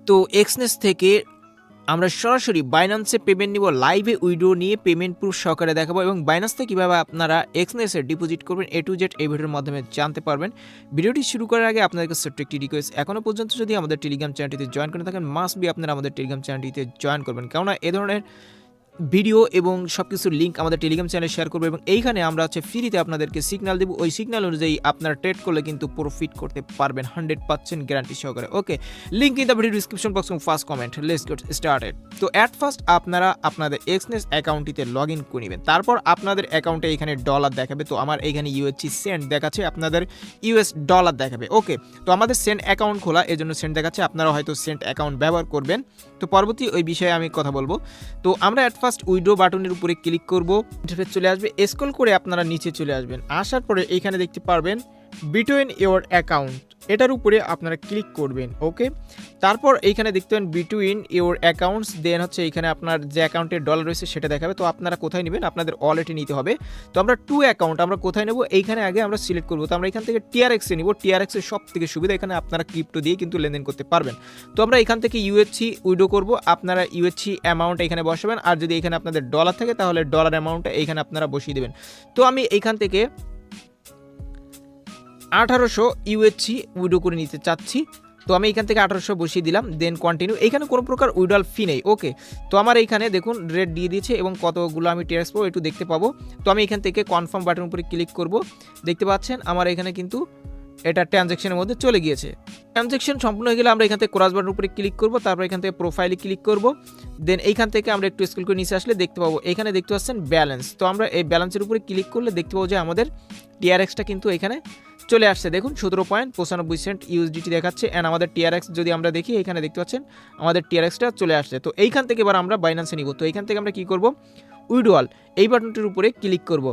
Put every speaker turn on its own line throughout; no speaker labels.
তো এক্সনেস থেকে আমরা সরাসরি বাইন্যান্সে পেমেন্ট নিব, লাইভে উইড্রো নিয়ে পেমেন্ট প্রুফ সহকারে দেখাবো এবং বাইন্যান্স থেকে কীভাবে আপনারা এক্সনেসে ডিপোজিট করবেন A to Z এই ভিডিওর মাধ্যমে জানতে পারবেন। ভিডিওটি শুরু করার আগে আপনাদের ছোট্ট একটি রিকোয়েস্ট, এখনও পর্যন্ত যদি আমাদের টেলিগ্রাম চ্যানেলটিতে জয়েন করে থাকেন মাস্ট বি আপনারা আমাদের টেলিগ্রাম চ্যানেলটিতে জয়েন করবেন, কেননা এ ধরনের ভিডিও এবং সব কিছুর লিঙ্ক আমাদের টেলিগ্রাম চ্যানেলে শেয়ার করবো এবং এইখানে আমরা ফ্রিতে আপনাদেরকে সিগন্যাল দেবো। ওই সিগন্যাল অনুযায়ী আপনারা ট্রেড করলে কিন্তু প্রফিট করতে পারবেন 100% গ্যারান্টি সহকারে। Okay, link in the video description box এবং first comment. Let's get started. তো অ্যাট ফার্স্ট আপনারা আপনাদের এক্সনেস অ্যাকাউন্টটিতে লগ ইন করে নেবেন। তারপর আপনাদের অ্যাকাউন্টে এখানে ডলার দেখাবে। তো আমার এখানে ইউএসসি সেন্ট দেখাচ্ছে, আপনাদের ইউএস ডলার দেখাবে। ওকে, তো আমাদের সেন্ট অ্যাকাউন্ট খোলা, এই জন্য সেন্ট দেখাচ্ছে, আপনারা হয়তো সেন্ট অ্যাকাউন্ট ব্যবহার করবেন। তো পরবর্তী ওই বিষয়ে আমি কথা বলবো। তো আমরা ফার্স্ট উইড্রো বাটনের উপরে ক্লিক করব, ইন্টারফেস চলে আসবে, স্ক্রল করে আপনারা নিচে চলে আসবেন। আসার পরে এখানে দেখতে পারবেন বিটুইন ইওর অ্যাকাউন্ট, এটার উপরে আপনারা ক্লিক করবেন। ওকে, তারপর এইখানে দেখতে পাবেন বিটুইন ইওর অ্যাকাউন্টস, দেন এখানে আপনার যে অ্যাকাউন্টে ডলার রয়েছে সেটা দেখাবে। তো আপনারা কোথায় নেবেন, আপনাদের ওয়ালেটে নিতে হবে। তো আমরা টু অ্যাকাউন্ট আমরা কোথায় নেব, এইখানে আগে আমরা সিলেক্ট করবো। তো আমরা এখান থেকে টিআরএক্সে নিব, টিআরএক্সের সব থেকে সুবিধা, এখানে আপনারা ক্রিপ্টো দিয়ে কিন্তু লেনদেন করতে পারবেন। তো আমরা এখান থেকে ইউএসসি উইড্রো করব, আপনারা ইউএসসি অ্যামাউন্ট এখানে বসাবেন, আর যদি এখানে আপনাদের ডলার থাকে তাহলে ডলার অ্যামাউন্টটা এইখানে আপনারা বসিয়ে দেবেন। তো আমি এইখান থেকে 1800 ইউএসসি উইড্রো করে নিতে চাচ্ছি। তো আমি এখান থেকে 1800 বসিয়ে দিলাম, দেন কন্টিনিউ। এখানে কোনো প্রকার উইড্রল ফি নেই। ওকে, তো আমার এইখানে দেখুন রেট দিয়ে দিয়েছে এবং কতগুলো আমি টিআরএক্স পাবো একটু দেখতে পাবো। তো আমি এখান থেকে কনফার্ম বাটনের উপরে ক্লিক করব, দেখতে পাচ্ছেন আমার এখানে কিন্তু এটা ট্রানজ্যাকশনের মধ্যে চলে গিয়েছে। ট্রানজ্যাকশন সম্পূর্ণ হয়ে গেলে আমরা এখান থেকে ক্রস বাটনের উপরে ক্লিক করব, তারপর এখান থেকে প্রোফাইলে ক্লিক করব, দেন এইখান থেকে আমরা একটু স্ক্রল করে নিচে আসলে দেখতে পাবো এখানে দেখতে পাচ্ছেন ব্যালেন্স। তো আমরা এই ব্যালেন্সের উপরে ক্লিক করলে দেখতে পাবো যে আমাদের টিআরএক্সটা কিন্তু এখানে চলে আসছে। দেখুন 17.95 ইউএসডিটি দেখাচ্ছে। অ্যান্ড আমাদের টিআরএক্স যদি আমরা দেখি এখানে দেখতে পাচ্ছেন আমাদের টিআরএক্সটা চলে আসছে। তো এইখান থেকে এবার আমরা বাইন্যান্সে নিব। তো এইখান থেকে আমরা কি করব, উইড্রোয়াল এই বাটনটির উপরে ক্লিক করব।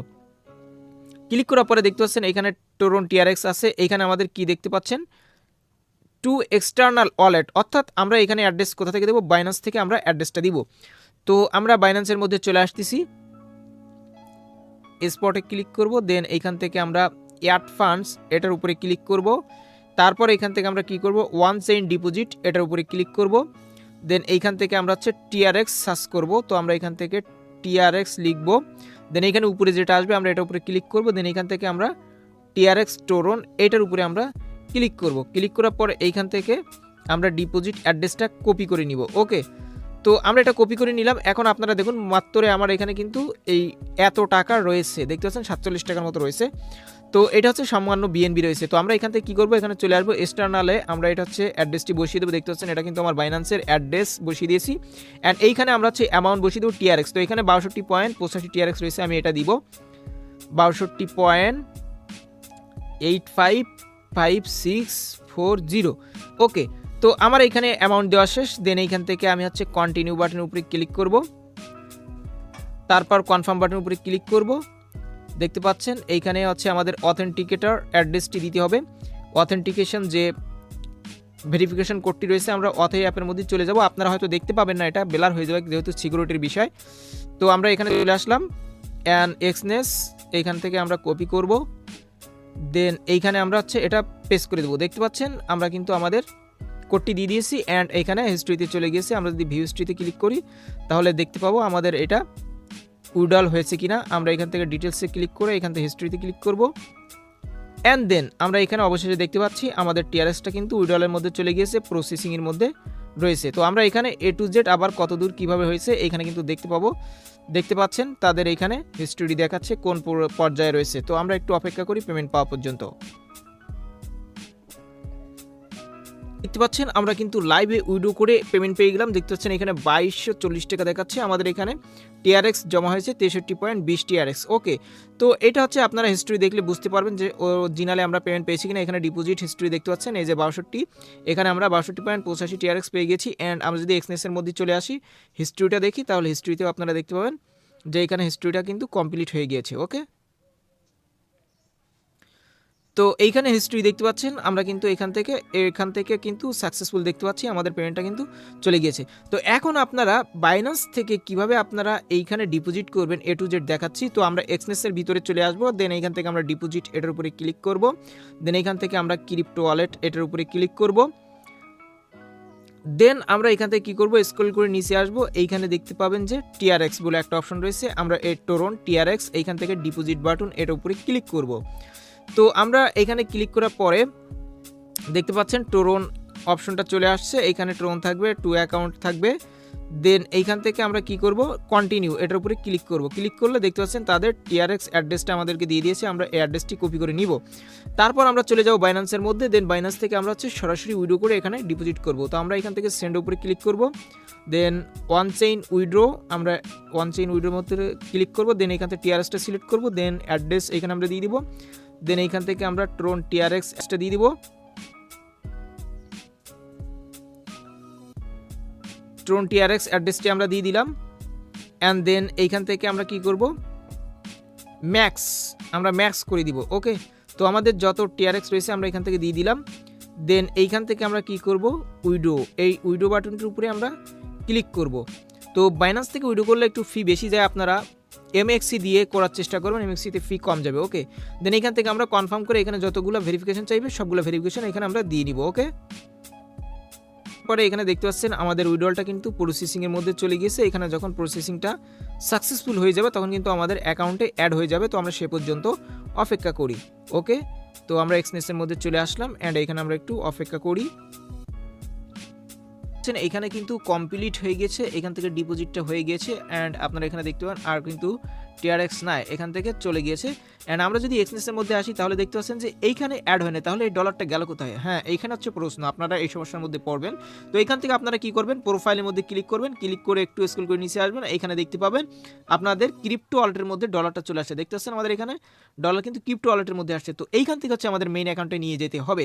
ক্লিক করার পরে দেখতে পাচ্ছেন এখানে টোরন টিআরএক্স আছে। এইখানে আমাদের কি দেখতে পাচ্ছেন, টু এক্সটার্নাল ওয়ালেট, অর্থাৎ আমরা এখানে অ্যাড্রেস কোথা থেকে দেবো, বাইন্যান্স থেকে আমরা অ্যাড্রেসটা দিব। তো আমরা বাইন্যান্সের মধ্যে চলে আসতেছি, স্পটে ক্লিক করব, দেন এইখান থেকে আমরা অ্যাড ফান্ডস এটার উপরে ক্লিক করব। তারপর এখান থেকে আমরা কি করব, ওয়ান চেইন ডিপোজিট এটার উপরে ক্লিক করব। দেন এইখান থেকে আমরা টিআরএক্স সার্চ করব। তো আমরা এখান থেকে টিআরএক্স লিখব, দেন এইখানে উপরে যেটা আসবে আমরা এটার উপরে ক্লিক করব। দেন এইখান থেকে আমরা টিআরএক্স টোরন এটার উপরে আমরা ক্লিক করব। ক্লিক করার পর এইখান থেকে আমরা ডিপোজিট অ্যাড্রেসটা কপি করে নিব। ওকে, তো আমরা এটা কপি করে নিলাম। এখন আপনারা দেখুন মাত্র আমার এখানে কিন্তু এই এত টাকা রয়েছে, দেখতে পাচ্ছেন 47 টাকার মতো রয়েছে। তো এটা সামান্য বিএনবি রয়েছে। তো আমরা এখান থেকে কী করবো, এখানে চলে আসবো এক্সটার্নালে, আমরা এটা অ্যাড্রেসটি বসিয়ে দেবো। দেখতে পাচ্ছেন এটা কিন্তু আমার বাইন্যান্সের অ্যাড্রেস বসিয়ে দিয়েছি। অ্যান্ড এইখানে আমরা অ্যামাউন্ট বসিয়ে দেবো টিআরএক্স। তো এখানে 62.85 টিআরএক্স রয়েছে, আমি এটা দিব 62.85560। ওকে, তো আমার এখানে অ্যামাউন্ট দেওয়া শেষ। দেন এইখান থেকে আমি কন্টিনিউ বাটনের উপরে ক্লিক করব, তারপর কনফার্ম বাটনের উপরে ক্লিক করব। দেখতে পাচ্ছেন এইখানে আমাদের অথেন্টিকেটর অ্যাড্রেসটি দিতে হবে। অথেন্টিকেশন যে ভেরিফিকেশন কোডটি রয়েছে আমরা অথেই অ্যাপের মধ্যে চলে যাব। আপনারা হয়তো দেখতে পাবেন না, এটা ব্লার হয়ে যাবে যেহেতু সিকিউরিটির বিষয়। তো আমরা এখানে চলে আসলাম, অ্যান্ড এক্সনেস এইখান থেকে আমরা কপি করব, দেন এইখানে আমরা এটা পেস্ট করে দেবো। দেখতে পাচ্ছেন আমরা কিন্তু আমাদের কোডটি দিয়ে দিয়েছি। অ্যান্ড এখানে হিস্ট্রিতে চলে গিয়েছি। আমরা যদি ভিউ হিস্ট্রিতে ক্লিক করি তাহলে দেখতে পাবো আমাদের এটা উইড্রল হয়েছে কিনা। আমরা এখান থেকে ডিটেলসে ক্লিক করে এখান থেকে হিস্ট্রিতে ক্লিক করব, অ্যান্ড দেন আমরা এখানে অবশেষে দেখতে পাচ্ছি আমাদের টিআরএক্সটা কিন্তু উইড্রলের মধ্যে চলে গিয়েছে, প্রসেসিংয়ের মধ্যে রয়েছে। তো আমরা এখানে A to Z আবার কত দূর কীভাবে হয়েছে এখানে কিন্তু দেখতে পাবো। দেখতে পাচ্ছেন তাদের এখানে হিস্ট্রি দেখাচ্ছে কোন পর্যায়ে রয়েছে। তো আমরা একটু অপেক্ষা করি পেমেন্ট পাওয়া পর্যন্ত। দেখতে পাচ্ছেন আমরা কিন্তু লাইভে উইড্রো করে পেমেন্ট পেয়ে গেলাম। দেখতে পাচ্ছেন এখানে 2240 টাকা দেখাচ্ছে। আমাদের এখানে টিআরএক্স জমা হয়েছে 63.20 টিআরএক্স। ওকে, তো এটা আপনারা হিস্ট্রি দেখলে বুঝতে পারবেন যে অরিজিনালে আমরা পেমেন্ট পেয়েছি কিনা। এখানে ডিপোজিট হিস্ট্রি দেখতে পাচ্ছেন এই যে 62, এখানে আমরা 62.85 টিআরএক্স পেয়ে গেছি। অ্যান্ড আমরা যদি এক্সনেসের মধ্যে চলে আসি, হিস্ট্রিটা দেখি, তাহলে হিস্ট্রিতেও আপনারা দেখতে পাবেন যে এখানে হিস্ট্রিটা কিন্তু কমপ্লিট হয়ে গিয়েছে। ওকে, তো এইখানে হিস্ট্রি দেখতে পাচ্ছেন আমরা কিন্তু এখান থেকে কিন্তু সাকসেসফুল দেখতে পাচ্ছি, আমাদের পেমেন্টটা কিন্তু চলে গিয়েছে। তো এখন আপনারা বাইন্যান্স থেকে কিভাবে আপনারা এইখানে ডিপোজিট করবেন A to Z দেখাচ্ছি। তো আমরা এক্সনেসের ভিতরে চলে আসবো, দেন এইখান থেকে আমরা ডিপোজিট এটার উপরে ক্লিক করব, দেন এইখান থেকে আমরা ক্রিপ্টো ওয়ালেট এটার উপরে ক্লিক করব। দেন আমরা এখান থেকে কি করব, স্ক্রল করে নিচে আসব, এইখানে দেখতে পাবেন যে টিআরএক্স বলে একটা অপশন রয়েছে, আমরা এই টোরন টিআরএক্স এইখান থেকে ডিপোজিট বাটন এটার উপরে ক্লিক করব। তো আমরা এখানে ক্লিক করার পরে দেখতে পাচ্ছেন টোরন অপশনটা চলে আসছে, এইখানে টোরন থাকবে, টু অ্যাকাউন্ট থাকবে। দেন এইখান থেকে আমরা কি করব, কন্টিনিউ এটার উপরে ক্লিক করব। ক্লিক করলে দেখতে পাচ্ছেন তাদের টিআরএক্স অ্যাড্রেসটা আমাদেরকে দিয়ে দিয়েছে, আমরা এই অ্যাড্রেসটি কপি করে নিব। তারপর আমরা চলে যাব বাইন্যান্সের মধ্যে, দেন বাইন্যান্স থেকে আমরা সরাসরি উইড্রো করে এখানে ডিপোজিট করব। তো আমরা এখান থেকে সেন্ড উপরে ক্লিক করব, দেন ওয়ান চেইন উইড্রো, আমরা ওয়ান চেইন উইড্রোর মধ্যে ক্লিক করব, দেন এখান থেকে টিআরএক্সটা সিলেক্ট করব, দেন অ্যাড্রেস এখানে আমরা দিয়ে দিব, দেন এইখান থেকে আমরা ট্রোন টিআরএক্সটা দিয়ে দিব, ট্রোন টিআরএক্স অ্যাড্রেসটি আমরা দিয়ে দিলাম। অ্যান্ড দেন এইখান থেকে আমরা কি করব, আমরা ম্যাক্স করে দিব। ওকে, তো আমাদের যত টিআরএক্স রয়েছে আমরা এখান থেকে দিয়ে দিলাম। দেন এইখান থেকে আমরা কি করব, উইড্রো, এই উইড্রো বাটনটির উপরে আমরা ক্লিক করব। তো বাইন্যান্স থেকে উইড্রো করলে একটু ফি বেশি যায়, আপনারা এমএক্সি দিয়ে করার চেষ্টা করবেন, এমএক্সিতে ফি কম যাবে। ওকে, দেন এইখান থেকে আমরা কনফার্ম করে এখানে যতগুলো ভেরিফিকেশন চাইবে সবগুলো ভেরিফিকেশন এখানে আমরা দিয়ে নিব। ওকে, পরে এখানে দেখতে পাচ্ছেন আমাদের উইড্রলটা কিন্তু প্রসেসিংয়ের মধ্যে চলে গিয়েছে। এখানে যখন প্রসেসিংটা সাকসেসফুল হয়ে যাবে তখন কিন্তু আমাদের অ্যাকাউন্টে অ্যাড হয়ে যাবে, তো আমরা সে পর্যন্ত অপেক্ষা করি। ওকে, তো আমরা এক্সনেসের মধ্যে চলে আসলাম, অ্যান্ড এখানে আমরা একটু অপেক্ষা করি। এখানে কিন্তু কমপ্লিট হয়ে গেছে, এখান থেকে ডিপোজিটটা হয়ে গেছে, অ্যান্ড আপনারা এখানে দেখতে পান আর কিন্তু টিআরএক্স নাই, এখান থেকে চলে গিয়েছে। অ্যান্ড আমরা যদি এক্সনেসের মধ্যে আসি তাহলে দেখতে পাচ্ছেন যে এইখানে অ্যাড হয় না, তাহলে এই ডলারটা গেল কোথায়? হ্যাঁ, এইখানে হচ্ছে প্রশ্ন, আপনারা এই সমস্যার মধ্যে পড়বেন। তো এখান থেকে আপনারা কি করবেন, প্রোফাইলের মধ্যে ক্লিক করবেন, ক্লিক করে একটু স্ক্রল করে নিচে আসবেন, এখানে দেখতে পাবেন আপনাদের ক্রিপ্টো ওয়ালেটের মধ্যে ডলারটা চলে আসছে। দেখতে পাচ্ছেন আমাদের এখানে ডলার কিন্তু ক্রিপ্টো ওয়ালেটের মধ্যে আসছে। তো এইখান থেকে হচ্ছে আমাদের মেইন অ্যাকাউন্টে নিয়ে যেতে হবে।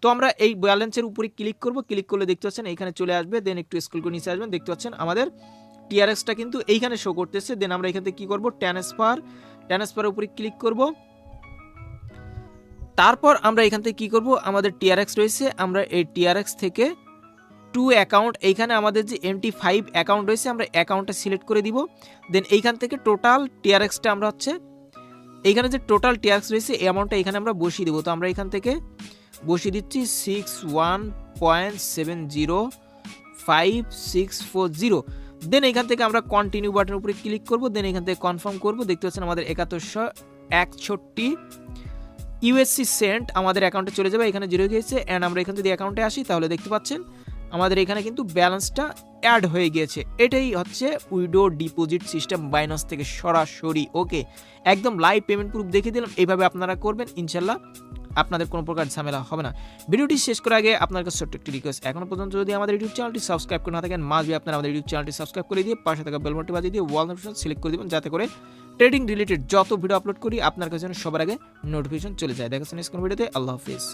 তো আমরা এই ব্যালেন্সের উপরে ক্লিক করব, ক্লিক করলে দেখতে পাচ্ছেন এইখানে চলে আসবে, দেন একটু স্ক্রল করে নিচে আসবেন, দেখতে পাচ্ছেন আমাদের টিআরএক্সটা কিন্তু এইখানে শো করতেছে। দেন আমরা এখান থেকে কি করব, ট্রান্সফারের উপরে ক্লিক করব। তারপর আমরা এখান থেকে কি করব, আমাদের টিআরএক্স রয়েছে, আমরা এই টিআরএক্স থেকে টু অ্যাকাউন্ট, এইখানে আমাদের যে MT5 অ্যাকাউন্ট রয়েছে আমরা অ্যাকাউন্টটা সিলেক্ট করে দিব। দেন এইখান থেকে টোটাল টিআরএক্সটা আমরা এইখানে যে টোটাল টিআরএক্স রয়েছে এই অ্যামাউন্টটা এখানে আমরা বসিয়ে দেবো। তো আমরা এখান থেকে বসিয়ে দিচ্ছি 61.705,640। দেন এখান থেকে আমরা কন্টিনিউ বাটনের উপরে ক্লিক করব, দেন এখান থেকে কনফার্ম করব। দেখতে পাচ্ছেন আমাদের 7161 ইউএসসি সেন্ট আমাদের অ্যাকাউন্টে চলে যাবে, এখানে জিরো গিয়েছে। অ্যান্ড আমরা এখান থেকে অ্যাকাউন্টে আসি তাহলে দেখতে পাচ্ছেন আমাদের এখানে কিন্তু ব্যালেন্সটা অ্যাড হয়ে গিয়েছে। এটাই হচ্ছে উইডো ডিপোজিট সিস্টেম বাইন্যান্স থেকে সরাসরি। ওকে, একদম লাইভ পেমেন্ট প্রুফ দেখিয়ে দিলাম, এইভাবে আপনারা করবেন, ইনশাল্লাহ আপনাদের কোনো প্রকার ঝামেলা হবে না। ভিডিওটি শেষ করার আগে আপনার কাছে ছোট্ট একটি রিকোয়েস্ট, এখনো পর্যন্ত যদি আমাদের ইউটিউব চ্যানেলটি সাবস্ক্রাইব করে না থাকেন, মাঝে আপনারা আমাদের ইউটিউব চ্যানেলটি সাবস্ক্রাইব করে দিয়ে পাশে থাকা বেল বাটনটি বাজিয়ে দিয়ে ওয়াল নোটিফিকেশন সিলেক্ট করে দিবেন, যাতে করে ট্রেডিং রিলেটেড যত ভিডিও আপলোড করি আপনার কাছে সবার আগে নোটিফিকেশন চলে যায়। দেখাচ্ছেন নেক্সট কোন ভিডিওতে। আল্লাহ হাফিজ।